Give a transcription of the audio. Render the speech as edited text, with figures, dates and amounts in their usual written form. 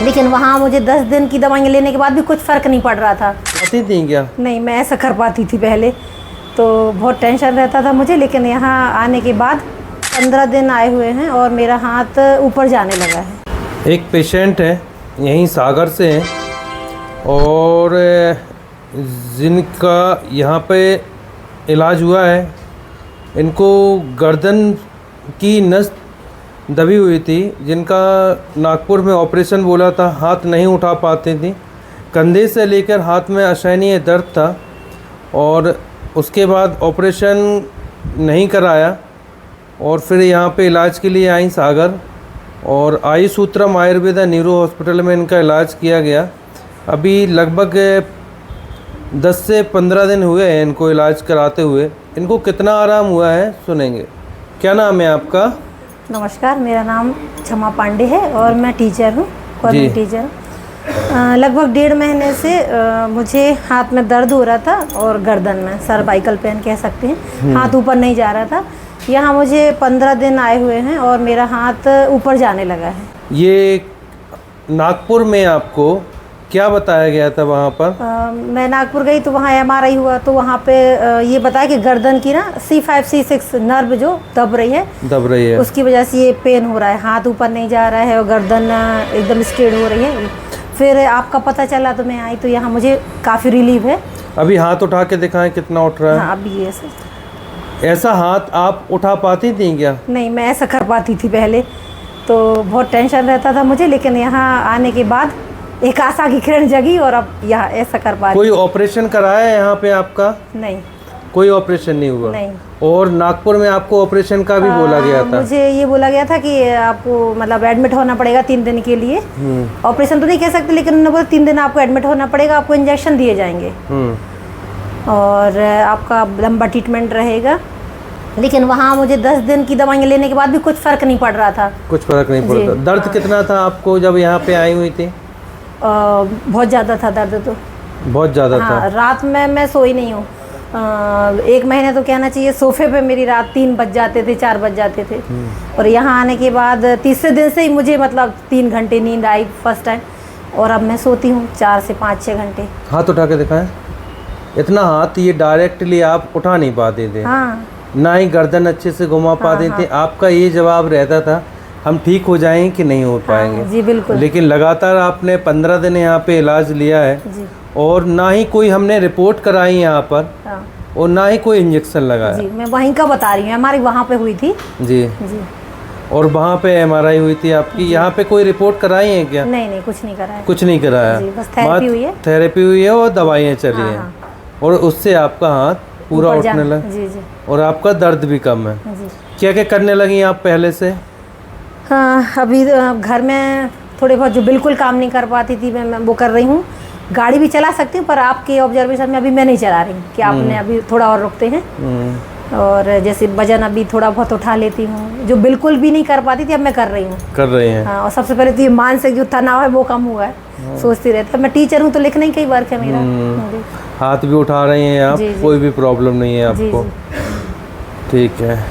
लेकिन वहाँ मुझे 10 दिन की दवाइयाँ लेने के बाद भी कुछ फ़र्क नहीं पड़ रहा था। पाती थी क्या? नहीं, मैं ऐसा कर पाती थी पहले, तो बहुत टेंशन रहता था मुझे। लेकिन यहाँ आने के बाद 15 दिन आए हुए हैं और मेरा हाथ ऊपर जाने लगा है। एक पेशेंट है यहीं सागर से हैं और जिनका यहाँ पे इलाज हुआ है, इनको गर्दन की नस दबी हुई थी, जिनका नागपुर में ऑपरेशन बोला था, हाथ नहीं उठा पाती थी, कंधे से लेकर हाथ में असहनीय दर्द था और उसके बाद ऑपरेशन नहीं कराया और फिर यहाँ पे इलाज के लिए आई सागर और आयुसूत्रम आयुर्वेदा न्यूरो हॉस्पिटल में इनका इलाज किया गया। अभी लगभग 10 से 15 दिन हुए हैं इनको इलाज कराते हुए। इनको कितना आराम हुआ है सुनेंगे। क्या नाम है आपका? नमस्कार, मेरा नाम क्षमा पांडे है और मैं टीचर हूँ, गवर्नमेंट टीचर हूँ। लगभग 1.5 महीने से मुझे हाथ में दर्द हो रहा था और गर्दन में सर्वाइकल पेन कह सकते हैं। हाथ ऊपर नहीं जा रहा था। यहाँ मुझे 15 दिन आए हुए हैं और मेरा हाथ ऊपर जाने लगा है। ये नागपुर में आपको क्या बताया गया था वहाँ पर? मैं नागपुर गई तो वहाँ MRI हुआ तो वहाँ पे ये बताया कि गर्दन की ना C5 C6 नर्व जो दब रही है, उसकी वजह से ये पेन हो रहा है, हाथ ऊपर नहीं जा रहा है और गर्दन एकदम स्ट्रेट हो रही है। फिर आपका पता चला तो मैं आई तो यहाँ मुझे काफ़ी रिलीफ है। अभी हाथ उठा के दिखाएं कितना उठ रहा है। हाँ, अभी ऐसा हाथ आप उठा पाती थी क्या? नहीं, मैं ऐसा कर पाती थी पहले, तो बहुत टेंशन रहता था मुझे। लेकिन यहाँ आने के बाद एक आशा की किरण जगी और अब यहाँ ऐसा कर पा रही। कोई ऑपरेशन कराया है यहाँ पे आपका? नहीं, कोई ऑपरेशन नहीं हुआ। नहीं। और नागपुर में आपको ऑपरेशन का भी बोला गया था? मुझे ये बोला गया था कि आपको मतलब एडमिट होना पड़ेगा 3 दिन के लिए। ऑपरेशन तो नहीं कह सकते, लेकिन उन्होंने बोला 3 दिन आपको एडमिट होना पड़ेगा, आपको इंजेक्शन दिए जाएंगे और आपका लंबा ट्रीटमेंट रहेगा। लेकिन वहाँ मुझे 10 दिन की दवाइयाँ लेने के बाद भी कुछ फ़र्क नहीं पड़ रहा था। कुछ फ़र्क नहीं पड़ता। दर्द कितना था आपको जब यहाँ पे आई हुई थी? बहुत ज़्यादा था दर्द तो। बहुत ज़्यादा था। रात में मैं सोई नहीं हूँ। 1 महीने तो कहना चाहिए सोफे पे मेरी रात 3 बज जाते थे, 4 बज जाते थे। और यहाँ आने के बाद तीसरे दिन से ही मुझे मतलब 3 घंटे नींद आई फर्स्ट टाइम और अब मैं सोती हूँ 4 से 5-6 घंटे। हाथ उठा के दिखाएं। इतना हाथ ये डायरेक्टली आप उठा नहीं पाते थे। हाँ। ना ही गर्दन अच्छे से घुमा पाते थे। आपका ये जवाब रहता था हम ठीक हो जाएंगे कि नहीं हो पाएंगे। जी बिल्कुल। लेकिन लगातार आपने 15 दिन यहाँ पे इलाज लिया है जी। और ना ही कोई हमने रिपोर्ट कराई यहाँ पर और ना ही कोई इंजेक्शन लगाया। जी, मैं वहीं का बता रही हूँ, हमारी वहाँ पे हुई थी। जी जी। और वहाँ पे MRI हुई थी आपकी। यहाँ पे कोई रिपोर्ट कराई है क्या? नहीं, कुछ नहीं कराया। कुछ नहीं कराया। बस थेरेपी हुई है। थेरेपी हुई है और दवाइयाँ चली हैं और उससे आपका हाथ पूरा उठने लगा। जी जी। और आपका दर्द भी कम है। जी। क्या क्या करने लगी आप पहले से? हाँ, अभी घर में थोड़े बहुत जो बिल्कुल काम नहीं कर पाती थी मैं वो कर रही हूँ। गाड़ी भी चला सकती हूँ पर आपके ऑब्जर्वेशन में अभी मैं नहीं चला रही कि आपने अभी थोड़ा और रुकते हैं। और जैसे वजन अभी थोड़ा बहुत उठा लेती हूँ, जो बिल्कुल भी नहीं कर पाती थी अब मैं कर रही हूँ। कर रही हैं। हाँ, और सबसे पहले तो ये मानसिक जो तनाव है वो कम हुआ है। सोचती रहती है, मैं टीचर हूँ तो लिखना ही कई वर्क है मेरा। हाथ भी उठा रही हैं आप? कोई भी प्रॉब्लम नहीं है आपको? जी। ठीक है।